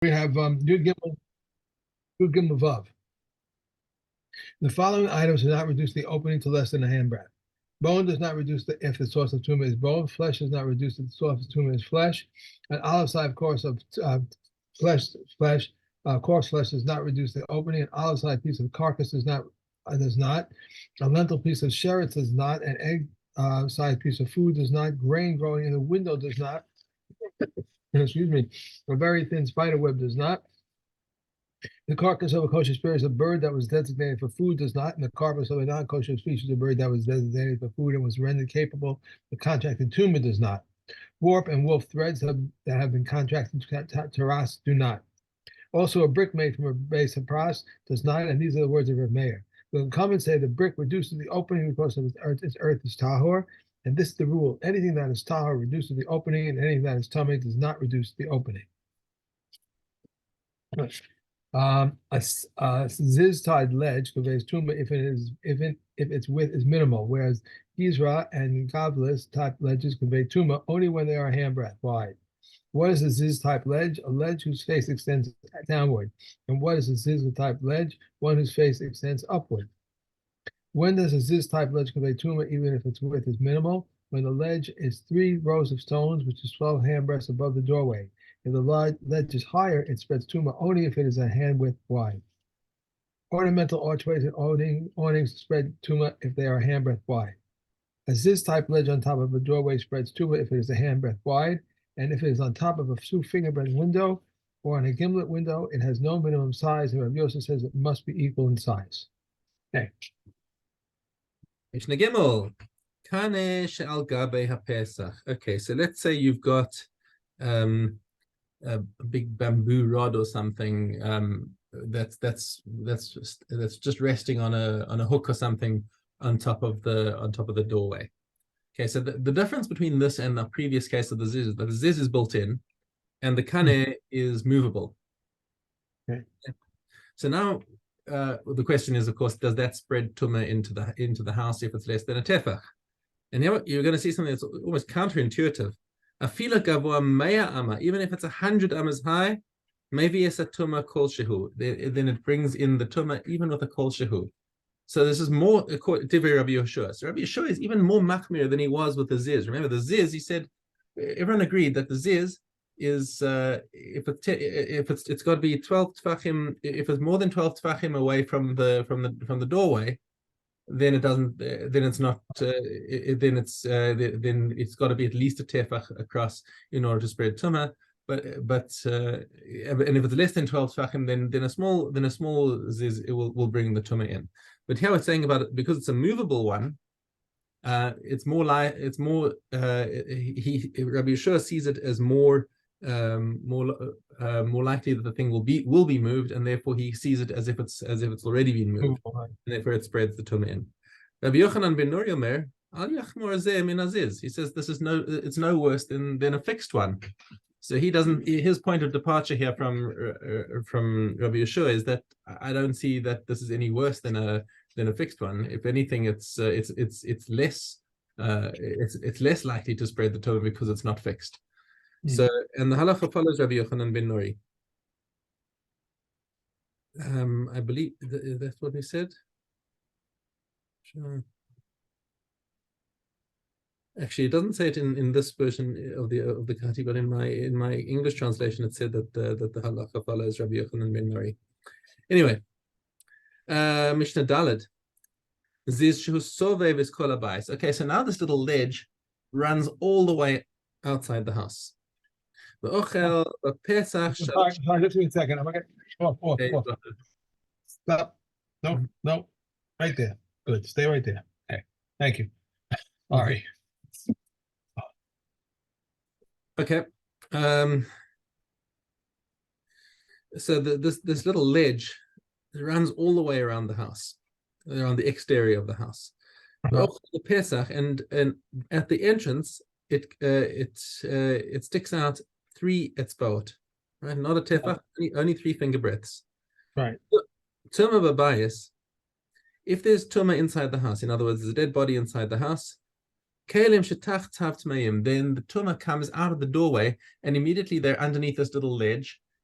We have Yud Gimel Vav. The following items do not reduce the opening to less than a handbreadth. Bone does not reduce if the source of tumor is bone. Flesh does not reduce if the source of tumor is flesh. An olive side course of coarse flesh does not reduce the opening. An olive side piece of carcass does not. A lentil piece of sheretz does not. An egg side piece of food does not. Grain growing in the window does not. Excuse me. A very thin spider web does not. The carcass of a kosher species of bird that was designated for food does not, and the carcass of a non-kosher species of bird that was designated for food and was rendered capable of contracting tumor does not. Warp and wolf threads that have been contracted to teras do not. Also, a brick made from a base of pras does not, and these are the words of Rav Meir. The comments say the brick reduces the opening because of its earth is tahor, and this is the rule. Anything that is tahor reduces the opening, and anything that is tummy does not reduce the opening. A ziz-tied ledge conveys tumor if its width is minimal, whereas gizra and gavlis type ledges convey tumor only when they are a handbreadth wide. What is a ziz type ledge? A ledge whose face extends downward. And what is a ziz type ledge? One whose face extends upward. When does a ziz type ledge convey tumor even if its width is minimal? When the ledge is 3 rows of stones, which is 12 handbreadths above the doorway. If the ledge is higher, it spreads tumor only if it is a hand width wide. Ornamental archways and awnings spread tumor if they are a handbreadth wide. A ziz-type ledge on top of a doorway spreads tumor if it is a handbreadth wide, and if it is on top of a 2-fingerbreadth window or on a gimlet window, it has no minimum size, and Rav Yosef says it must be equal in size. Okay. Mishna Gimel. Kane she'al gabe hapesach. Okay, so let's say you've got a big bamboo rod or something that's just resting on a hook or something on top of the doorway. Okay, so the difference between this and the previous case of the ziz is that the ziz is built in and the kane is movable. Okay. So now the question is, of course, does that spread tumor into the house if it's less than a tefach? And here you're going to see something that's almost counterintuitive. Afila gavua mea amma, even if it's 100 ammas high, maybe it's a tumor kol shehu. Then it brings in the tumor even with a kol shehu. So this is more Tivei Rabbi Yehoshua. So Rabbi Yehoshua is even more machmir than he was with the ziz. Remember the ziz? He said everyone agreed that the ziz is if it's got to be 12 tefachim. If it's more than 12 tefachim away from the doorway, then it doesn't. Then it's not. Then it's got to be at least a tefach across in order to spread tumah. But and if it's less than 12 tefachim, then a small ziz it will bring the tumah in. But here it's saying about it because it's a movable one. It's more like Rabbi Yehoshua sees it as more likely that the thing will be moved, and therefore he sees it as if it's already been moved, and therefore it spreads the tumah in. Rabbi Yochanan ben Nur Yomer al yachmor zeh min aziz. He says it's no worse than a fixed one. So he doesn't. His point of departure here from Rabbi Yehoshua is that I don't see that this is any worse than a fixed one. If anything, it's less likely to spread the tumah because it's not fixed. So, and the halacha follows Rabbi Yochanan ben Nuri. I believe that's what he said. Sure. Actually, it doesn't say it in this version of the Kati, but in my English translation, it said that the halacha follows Rabbi Yochanan ben Nuri. Anyway, Mishna Daled. Ziz shehu sovev is kol habayis. Okay, so now this little ledge runs all the way outside the house. The ochel pesach. Sorry, just a second. I'm gonna stop. No, right there. Good. Stay right there. Okay. Thank you. Sorry. Okay. So this little ledge runs all the way around the house, around the exterior of the house. The pesach, and at the entrance, it sticks out 3 etzbaot, right? Not a tefach, only 3 finger breadths. Right. Tumah b'bayis. If there's tumah inside the house, in other words, there's a dead body inside the house, kelim shetach tav tmeim, then the tumah comes out of the doorway, and immediately they're underneath this little ledge,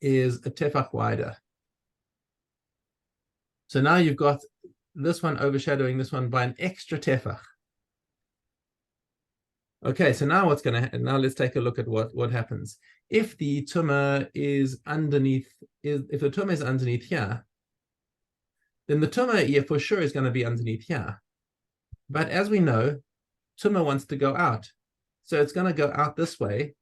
is a tefach wider. So now you've got this one overshadowing this one by an extra tefach. Okay, so now what's going to happen? Now let's take a look at what happens. If the tumah is underneath, if the tumah is underneath here, then the tumah here for sure is going to be underneath here. But as we know, tumah wants to go out. So it's going to go out this way.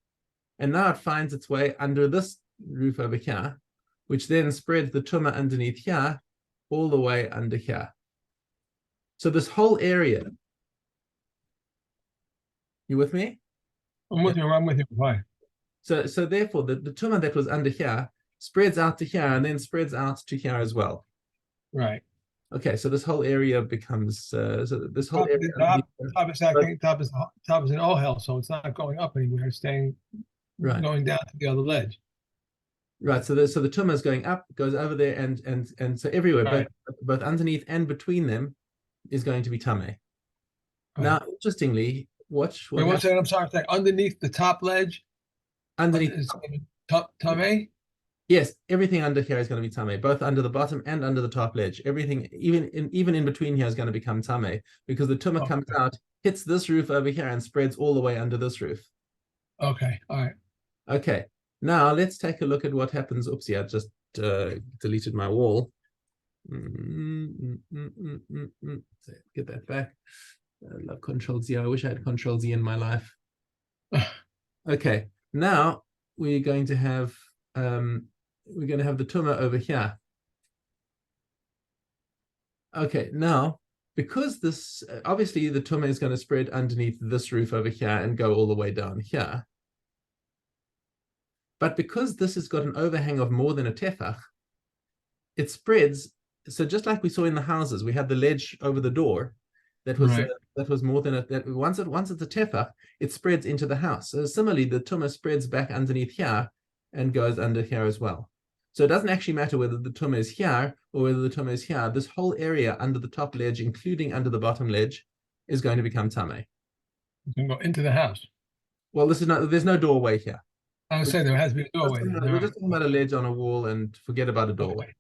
And now it finds its way under this roof over here, which then spreads the tumah underneath here all the way under here. So this whole area, you with me? I'm with you. I'm with you. Why? So therefore, the tumah that was under here spreads out to here and then spreads out to here as well. Right. Okay, so this whole area becomes so this whole area. Top is an Ohel, so it's not going up anywhere. It's staying right, going down to the other ledge. Right. So the tumah is going up, goes over there, and so everywhere, right. both underneath and between them, is going to be tameh. Right. Now, interestingly, watch. Wait, one second. I'm sorry. Underneath the top ledge. Underneath tameh. Yes, everything under here is going to be tameh, both under the bottom and under the top ledge. Everything, even in between here, is going to become tameh because the tumah comes out, hits this roof over here, and spreads all the way under this roof. Okay. All right. Okay. Now let's take a look at what happens. Oopsie, I just deleted my wall. Get that back. I love Control Z. I wish I had Control Z in my life. Okay. Now we're going to have the tumah over here. Okay, now because this obviously the tumah is going to spread underneath this roof over here and go all the way down here. But because this has got an overhang of more than a tefach, it spreads. So just like we saw in the houses, we had the ledge over the door that was that was more than once it's a tefach, it spreads into the house. So similarly, the tumah spreads back underneath here and goes under here as well. So it doesn't actually matter whether the tumah is here or whether the tumah is here. This whole area under the top ledge, including under the bottom ledge, is going to become tameh. You can go into the house. Well, there's no doorway here. I was saying there has to be a doorway. We're just talking about a ledge on a wall and forget about a doorway.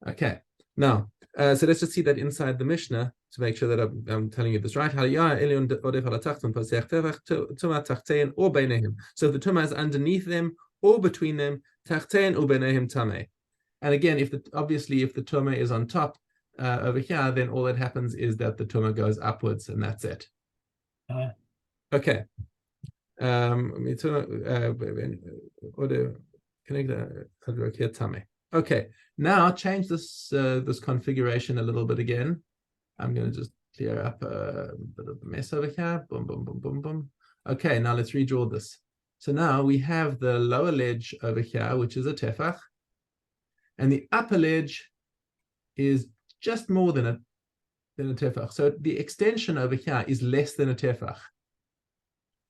Okay. Now, so let's just see that inside the Mishnah to make sure that I'm telling you this right. So if the tumah is underneath them or between them, and again, if the tumah is on top over here, then all that happens is that the tumah goes upwards, and that's it. Okay. Okay, now change this configuration a little bit again. I'm going to just clear up a bit of the mess over here. Boom, boom, boom, boom, boom. Okay, now let's redraw this. So now we have the lower ledge over here, which is a tefach, and the upper ledge is just more than a tefach. So the extension over here is less than a tefach.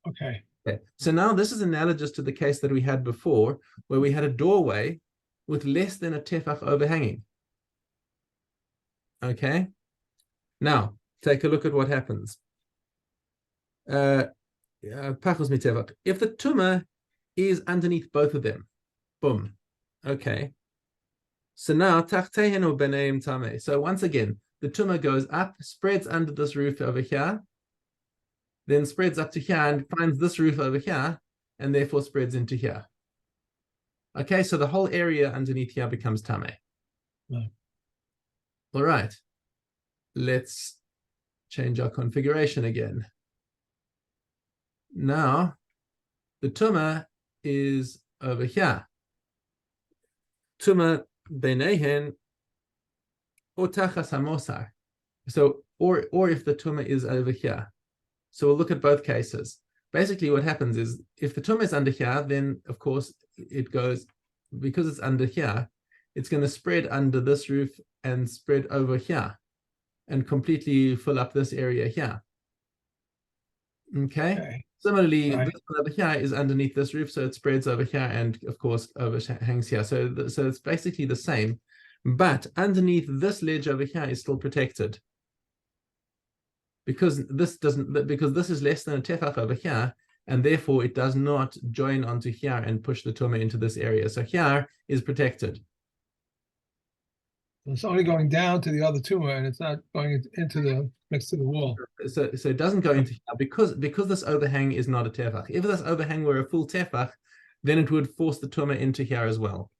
Okay. Okay. So now this is analogous to the case that we had before, where we had a doorway with less than a tefach overhanging. Okay. Now take a look at what happens. If the tumah is underneath both of them, boom. Okay. So now tachtehen u'beneim tameh. So once again, the tumah goes up, spreads under this roof over here, then spreads up to here and finds this roof over here, and therefore spreads into here. Okay, so the whole area underneath here becomes tameh. Right. All right. Let's change our configuration again. Now, the tumah is over here. Tumah benehen or tachas hamosar. So, or if the tumah is over here. So we'll look at both cases. Basically, what happens is if the tumah is under here, then of course it goes, because it's under here, it's going to spread under this roof and spread over here and completely fill up this area here. Okay. Similarly, this one over here is underneath this roof, so it spreads over here and of course overhangs here. So it's basically the same, but underneath this ledge over here is still protected. Because this is less than a tefach over here, and therefore it does not join onto here and push the tumah into this area. So here is protected. It's only going down to the other tumor, and it's not going into the next to the wall. So it doesn't go into here because this overhang is not a tefach. If this overhang were a full tefach, then it would force the tumah into here as well.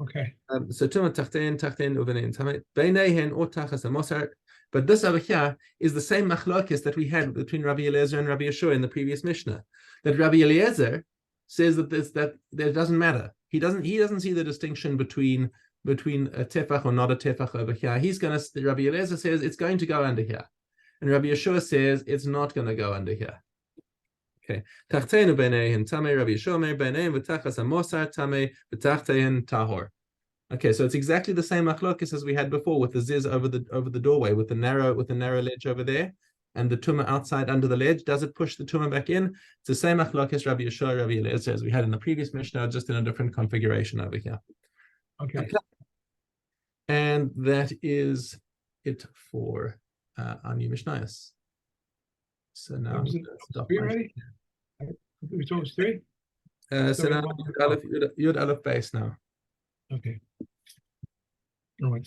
Okay. So tumah tachtein uvenein tamet beinehen or tachas amosar. But this over here is the same machlokes that we had between Rabbi Eliezer and Rabbi Yeshua in the previous Mishnah. That Rabbi Eliezer says that it doesn't matter. He doesn't see the distinction between a tefach or not a tefach over here. Rabbi Eliezer says it's going to go under here, and Rabbi Yeshua says it's not going to go under here. Okay. Tachteinu beinehen tamei, Rabbi Yeshua mer beinehen v'tachas amosar tamei v'tachtehen tahor. Okay, so it's exactly the same machlokes as we had before with the ziz over the doorway with the narrow ledge over there, and the tumah outside under the ledge. Does it push the tumah back in? It's the same machlokes Rabbi Yeshua, Rabbi Eliezer as we had in the previous Mishnah, just in a different configuration over here. Okay. And that is it for our new Mishnayos. So now I'm stop. Three ready? We told us three? So now Yud Aleph base now. Okay. No, okay.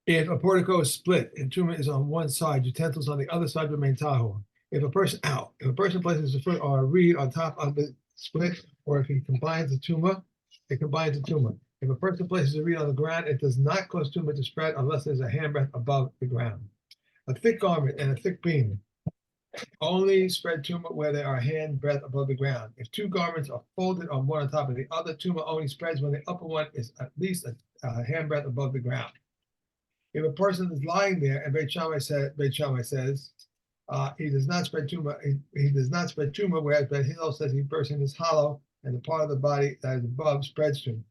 If a portico is split and tumah is on one side, utensils on the other side remain tahor. If a person places a foot or a reed on top of the split, or if he combines the tumah, it combines the tumah. If a person places a reed on the ground, it does not cause tumah to spread unless there's a handbreadth above the ground. A thick garment and a thick beam only spread tumah where they are handbreadth above the ground. If two garments are folded on one on top of the other, tumah only spreads when the upper one is at least a handbreadth above the ground. If a person is lying there and Beit Shammai says he does not spread tumah, he does not spread tumah, whereas Beit Hillel says the person is hollow and the part of the body that is above spreads tumah.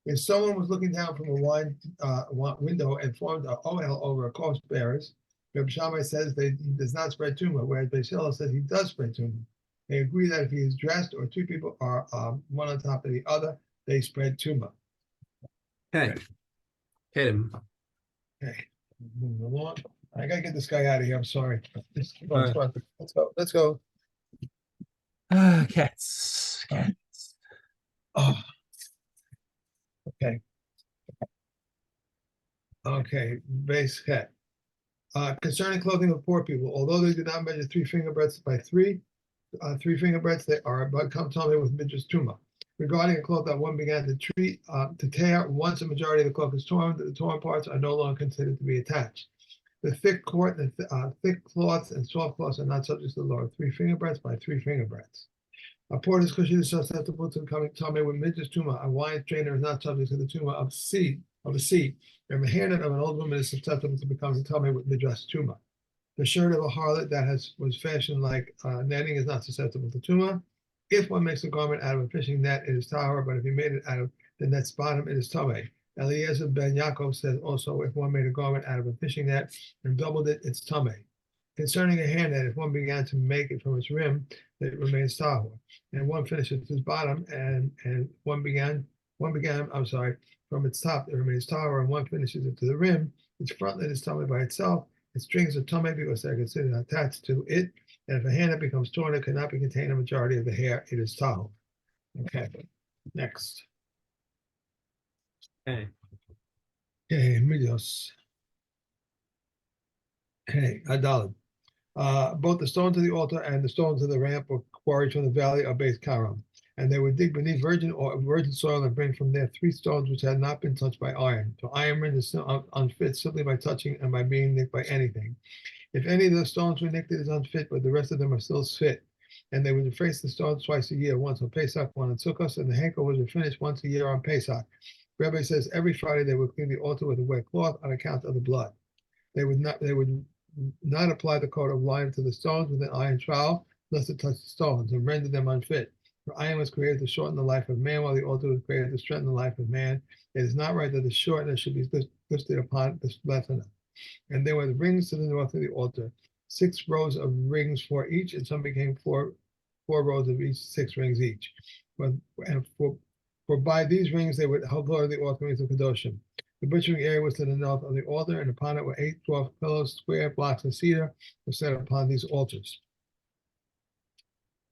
If someone was looking down from a window and formed an ohel over a corpse bearers, Reb Shammai says that he does not spread tumah, whereas Beit Hillel says he does spread tumah. They agree that if he is dressed or two people are one on top of the other, they spread tumah. Okay. Okay. Okay, moving along. I gotta get this guy out of here. I'm sorry. Let's go. Let's go. Cats. Oh. Okay. Okay. Base cat. Concerning clothing of poor people, although they did not measure 3 finger breadths by 3 finger breadths, they are but come to me with midrash tumah. Regarding a cloth that one began to tear, once a majority of the cloth is torn, the torn parts are no longer considered to be attached. The thick cloths and soft cloths are not subject to the law of 3 finger breadths by 3 finger breadths. A porter's cushion is susceptible to coming tummy with midrash tumah. A wine strainer is not subject to the tumah of a seed. And the hairnet of an old woman is susceptible to becoming tummy with midrash tumah. The shirt of a harlot that was fashioned like netting is not susceptible to tumah. If one makes a garment out of a fishing net, it is tahor, but if he made it out of the net's bottom, it is tameh. Eliezer ben Yaakov says also, if one made a garment out of a fishing net and doubled it, it's tameh. Concerning a hairnet, if one began to make it from its rim, it remains tahor. And one finishes its bottom, and one began from its top, it remains tahor, and one finishes it to the rim. Its frontlet is tameh by itself. Its strings are tameh because they are considered attached to it. And if a hairnet becomes torn, it cannot be contained a majority of the hair. It is tahor. Okay. Next. Okay. Okay, Midios. Okay, Adalad. Both the stones of the altar and the stones of the ramp were quarried from the valley of Beit Karam, and they would dig beneath virgin soil and bring from there 3 stones which had not been touched by iron. For iron is unfit simply by touching and by being nicked by anything. If any of the stones were nicked, it is unfit, but the rest of them are still fit. And they would reface the stones twice a year, once on Pesach, one on Sukkot, and the hanker was refinished once a year on Pesach. Rabbi says every Friday they would clean the altar with a wet cloth on account of the blood. They would not apply the coat of lime to the stones with an iron trowel, lest it touch the stones and render them unfit. For iron was created to shorten the life of man, while the altar was created to strengthen the life of man. It is not right that the shortness should be lifted upon the lengthener. And there were the rings to the north of the altar, 6 rows of rings for each, and some became four rows of each, 6 rings each. For by these rings they would lower the offerings of Kedoshim. The butchering area was to the north of the altar, and upon it were 8 12 pillars, square blocks of cedar were set upon these altars.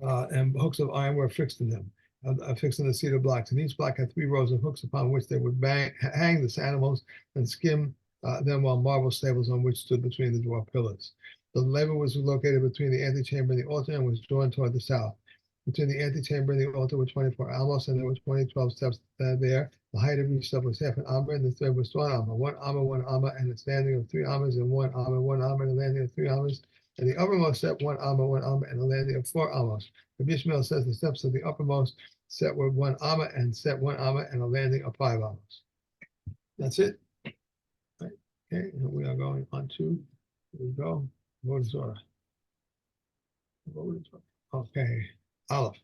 And hooks of iron were fixed in them, fixed in the cedar blocks. And each block had 3 rows of hooks upon which they would hang the animals and skim them, while marble stables on which stood between the dwarf pillars. The laver was located between the antechamber and the altar and was drawn toward the south. Between the antechamber and the altar were 24 amos, and there were 12 steps there. The height of each step was half an amma, and the third was 1 amma. 1 amma, and a standing of 3 ammas, and 1 amma, and a landing of 3 ammas. And the uppermost step, 1 amma, and a landing of 4 amos. The Mishna says the steps of the uppermost set were 1 amma, and set 1 amma, and a landing of 5 ammas. That's it. Right. Okay, and we are going on to, here we go, voting order. Okay, Aleph.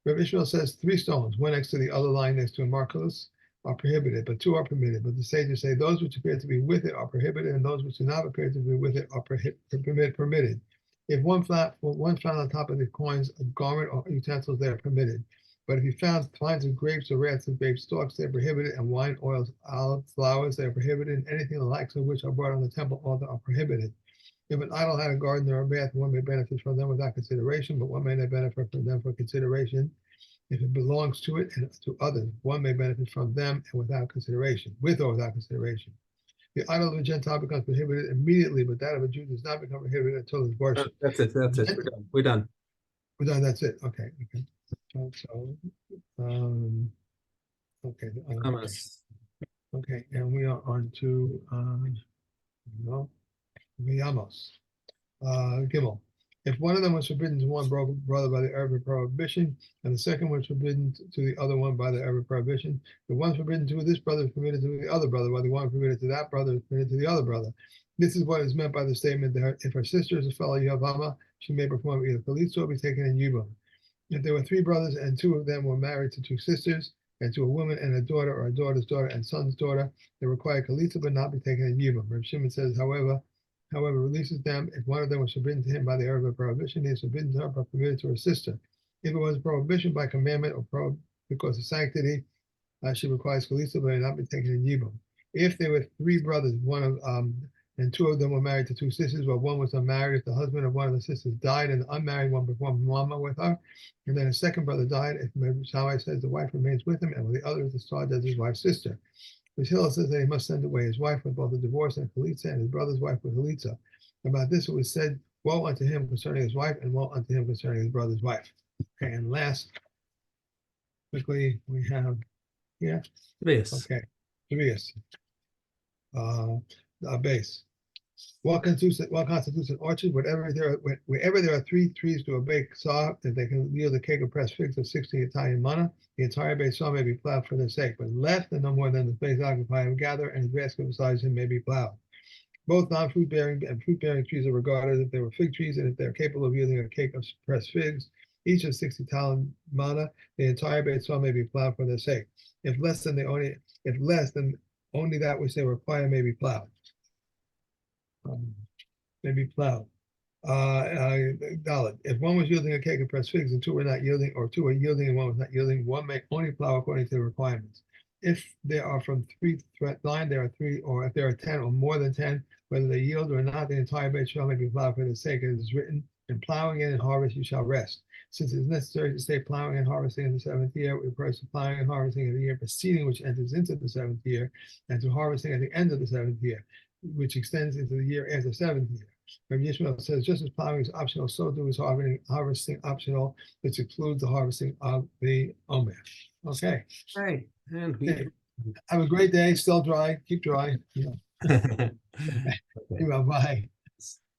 Rabbi Ishmael says 3 stones, one next to the other lying next to a marcellus, are prohibited, but 2 are permitted. But the sages say those which appear to be with it are prohibited, and those which do not appear to be with it are permitted. If one found on top of the coins a garment or utensils, they are permitted. But if you found finds of grapes or rats of grape stalks, they are prohibited, and wine, oils, olive, flowers, they are prohibited, and anything the likes of which are brought on the temple altar are prohibited. If an idol had a garden or a bath, one may benefit from them without consideration, but one may not benefit from them for consideration. If it belongs to it and to others, one may benefit from them and without consideration, with or without consideration. The idol of a Gentile becomes prohibited immediately, but that of a Jew does not become prohibited until it's worshipped. That's it. We're done. We're done. That's it. Okay. Okay. Okay, and we are on to Viyamos. Gimel. If one of them was forbidden to one brother by the Arab prohibition, and the second was forbidden to the other one by the Arab prohibition, the one forbidden to this brother is permitted to the other brother, while the one forbidden to that brother is permitted to the other brother. This is what is meant by the statement that if her sister is a fellow Yavama, she may perform either Chalitza or be taken in Yibam. If there were 3 brothers and 2 of them were married to 2 sisters, and to a woman and a daughter, or a daughter's daughter and son's daughter, they require Chalitza but not be taken in Yibam. Reb Shimon says, however, releases them. If one of them was forbidden to him by the Arab prohibition, he is forbidden to her but permitted to her sister. If it was a prohibition by commandment or because of sanctity, she requires Chalitza but may not be taken in Yibam. If there were 3 brothers, and 2 of them were married to 2 sisters, while one was unmarried, if the husband of one of the sisters died and the unmarried one performed mama with her, and then a second brother died, if Shammai says the wife remains with him, and the other is discharged as his wife's sister. Which Hillel says that he must send away his wife with both a divorce and Chalitza, and his brother's wife with Chalitza. About this it was said, woe unto him concerning his wife, and woe unto him concerning his brother's wife. Okay, and last, quickly, we have here. Yes. Okay, Tobias. Base. What constitutes an orchard? Wherever there are 3 trees to a bake saw, that they can yield a cake of pressed figs of 60 Italian mana, the entire base saw may be plowed for their sake, but less than no more than the space occupied and gather, and his basket besides him may be plowed. Both non-fruit bearing and fruit bearing trees are regarded if they were fig trees, and if they're capable of yielding a cake of pressed figs, each of 60 talent mana, the entire base saw may be plowed for their sake. If less, then only that which they require may be plowed. May be plowed. If one was yielding a cake of pressed figs and 2 were not yielding, or 2 were yielding and 1 was not yielding, one may only plow according to the requirements. If there are from 3 line, there are 3, or if there are 10 or more than 10, whether they yield or not, the entire base shall may be plowed for the sake. It is written, in plowing and in harvest you shall rest. Since it is necessary to say plowing and harvesting in the 7th year, it refers to plowing and harvesting in the year preceding, which enters into the 7th year, and to harvesting at the end of the 7th year, which extends into the year after 7th year. Rabbi Yishmael says, just as plowing is optional, so too is harvesting optional, which includes the harvesting of the omer. Okay. Right. And we have a great day. Still dry. Keep dry. Yeah. Okay. Bye.